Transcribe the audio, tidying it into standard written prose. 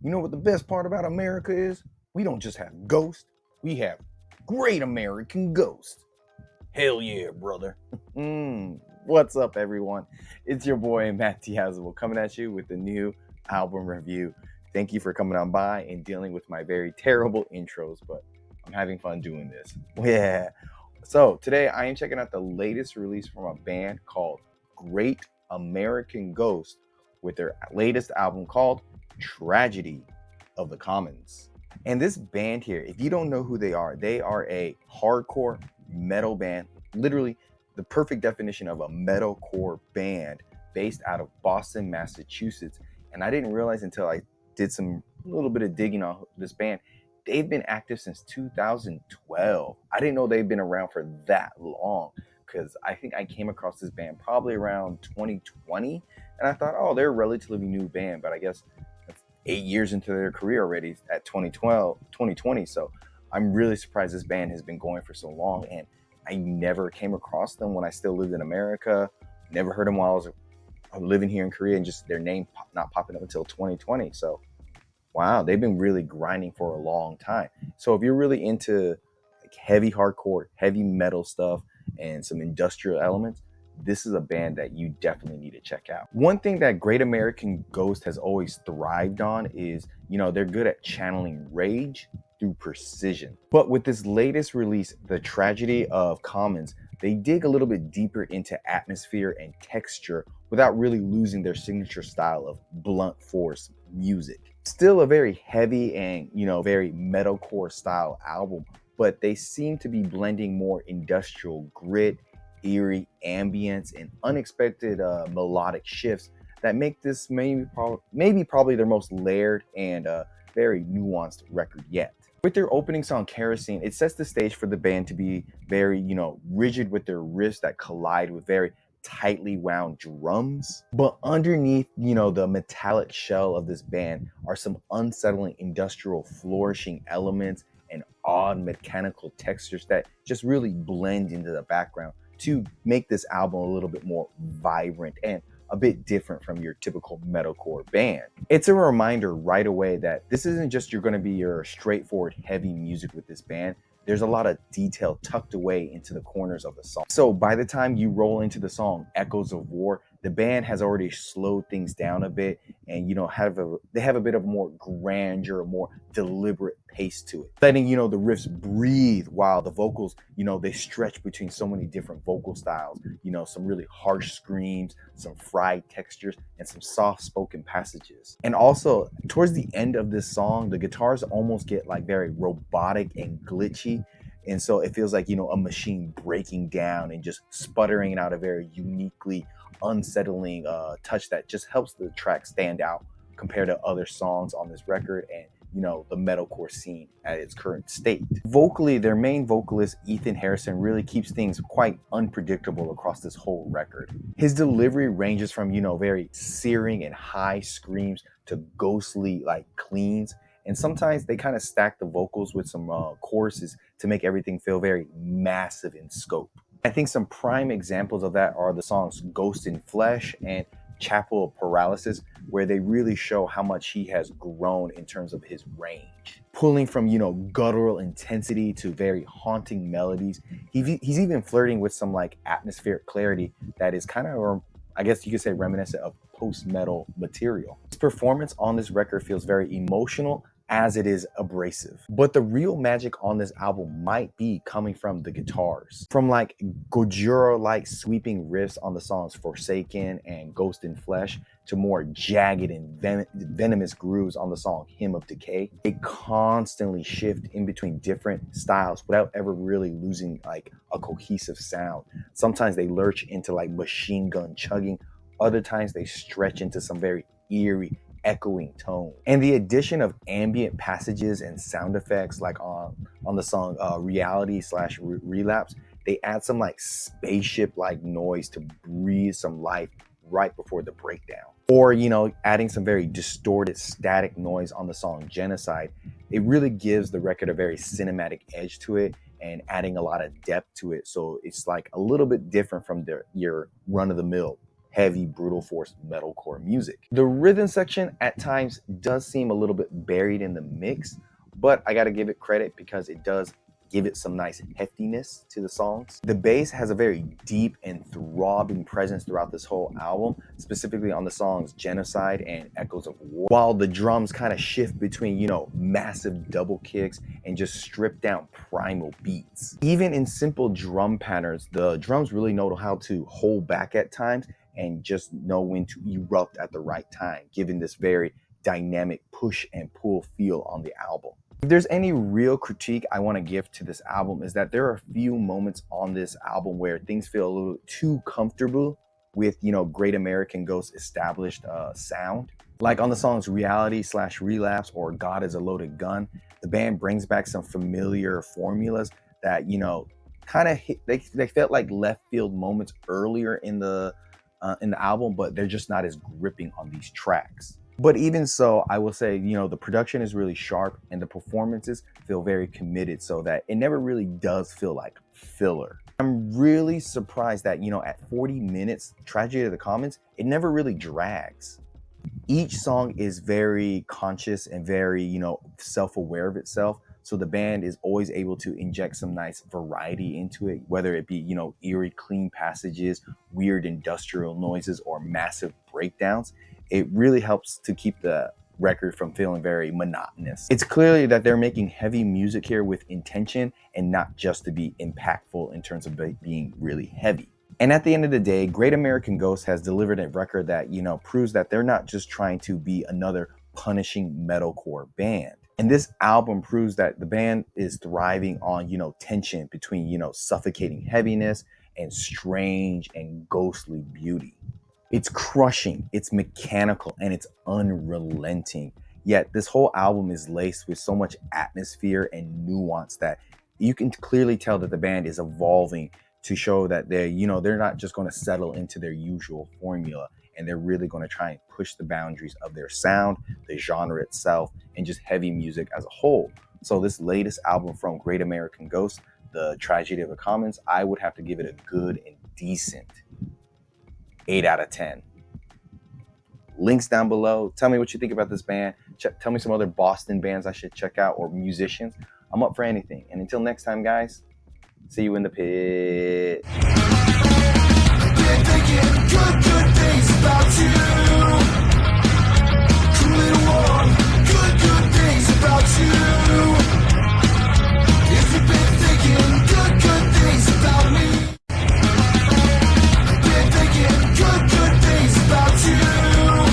You know what the best part about America is? We don't just have ghosts, we have great American ghosts. Hell yeah, brother. What's up, everyone? It's your boy, Matt Diazable, coming at you with a new album review. Thank you for coming on by and dealing with my very terrible intros, but I'm having fun doing this. Yeah. So today I am checking out the latest release from a band called Great American Ghost with their latest album called Tragedy of the Commons. And this band here, if you don't know who they are a hardcore metal band, literally the perfect definition of a metalcore band based out of Boston, Massachusetts. And I didn't realize until I did a little bit of digging on this band, they've been active since 2012. I didn't know they've been around for that long, because I think I came across this band probably around 2020, and I thought, oh, they're a relatively new band, but I guess that's 8 years into their career already at 2020. So I'm really surprised this band has been going for so long, and I never came across them when I still lived in America. Never heard them while I was living here in Korea, and just their name not popping up until 2020. So wow, they've been really grinding for a long time. So if you're really into like heavy hardcore, heavy metal stuff, and some industrial elements, this is a band that you definitely need to check out. One thing that Great American Ghost has always thrived on is, they're good at channeling rage through precision. But with this latest release, The Tragedy of Commons, they dig a little bit deeper into atmosphere and texture without really losing their signature style of blunt force music. Still a very heavy and, very metalcore style album, but they seem to be blending more industrial grit, eerie ambience, and unexpected melodic shifts that make this probably their most layered and very nuanced record yet. With their opening song Kerosene, it sets the stage for the band to be very, rigid with their riffs that collide with very tightly wound drums. But underneath, the metallic shell of this band are some unsettling industrial flourishing elements and odd mechanical textures that just really blend into the background to make this album a little bit more vibrant and a bit different from your typical metalcore band. It's a reminder right away that this isn't just going to be your straightforward heavy music with this band. There's a lot of detail tucked away into the corners of the song. So by the time you roll into the song Echoes of War, the band has already slowed things down a bit, and they have a bit of more grandeur, more deliberate pace to it, letting the riffs breathe while the vocals they stretch between so many different vocal styles. Some really harsh screams, some fried textures, and some soft spoken passages. And also towards the end of this song, the guitars almost get like very robotic and glitchy. And so it feels like, a machine breaking down and just sputtering out a very uniquely unsettling touch that just helps the track stand out compared to other songs on this record and, the metalcore scene at its current state. Vocally, their main vocalist, Ethan Harrison, really keeps things quite unpredictable across this whole record. His delivery ranges from, very searing and high screams to ghostly like cleans. And sometimes they kind of stack the vocals with some choruses to make everything feel very massive in scope. I think some prime examples of that are the songs Ghost in Flesh and Chapel of Paralysis, where they really show how much he has grown in terms of his range. Pulling from, guttural intensity to very haunting melodies. He's even flirting with some like atmospheric clarity that is kind of, I guess you could say, reminiscent of post-metal material. His performance on this record feels very emotional as it is abrasive. But the real magic on this album might be coming from the guitars. From like Gojira-like sweeping riffs on the songs Forsaken and Ghost in Flesh to more jagged and venomous grooves on the song Hymn of Decay. They constantly shift in between different styles without ever really losing like a cohesive sound. Sometimes they lurch into like machine gun chugging. Other times they stretch into some very eerie, echoing tone. And the addition of ambient passages and sound effects like on the song Reality/Relapse, they add some like spaceship like noise to breathe some life right before the breakdown. Or, adding some very distorted static noise on the song Genocide, it really gives the record a very cinematic edge to it and adding a lot of depth to it. So it's like a little bit different from your run-of-the-mill heavy, brutal force metalcore music. The rhythm section at times does seem a little bit buried in the mix, but I gotta give it credit because it does give it some nice heftiness to the songs. The bass has a very deep and throbbing presence throughout this whole album, specifically on the songs Genocide and Echoes of War, while the drums kind of shift between, you know, massive double kicks and just stripped down primal beats. Even in simple drum patterns, the drums really know how to hold back at times and just know when to erupt at the right time, giving this very dynamic push and pull feel on the album. If there's any real critique I want to give to this album is that there are a few moments on this album where things feel a little too comfortable with, you know, Great American Ghost's established sound. Like on the songs Reality/Relapse or God is a Loaded Gun, the band brings back some familiar formulas that, you know, kind of they felt like left field moments earlier in the album, but they're just not as gripping on these tracks. But even so, I will say, you know, the production is really sharp and the performances feel very committed, so that it never really does feel like filler. I'm really surprised that, you know, at 40 minutes, Tragedy of the Commons, it never really drags. Each song is very conscious and very, you know, self-aware of itself. So the band is always able to inject some nice variety into it, whether it be, you know, eerie, clean passages, weird industrial noises, or massive breakdowns. It really helps to keep the record from feeling very monotonous. It's clearly that they're making heavy music here with intention and not just to be impactful in terms of being really heavy. And at the end of the day, Great American Ghost has delivered a record that, you know, proves that they're not just trying to be another punishing metalcore band. And this album proves that the band is thriving on, you know, tension between, you know, suffocating heaviness and strange and ghostly beauty. It's crushing, it's mechanical, and it's unrelenting. Yet this whole album is laced with so much atmosphere and nuance that you can clearly tell that the band is evolving to show that they're not just going to settle into their usual formula, and they're really going to try and push the boundaries of their sound, the genre itself, and just heavy music as a whole. So this latest album from Great American Ghost, The Tragedy of the Commons, I would have to give it a good and decent 8 out of 10. Links down below. Tell me what you think about this band. Tell me some other Boston bands I should check out or musicians. I'm up for anything. And until next time, guys, see you in the pit. Good things about you.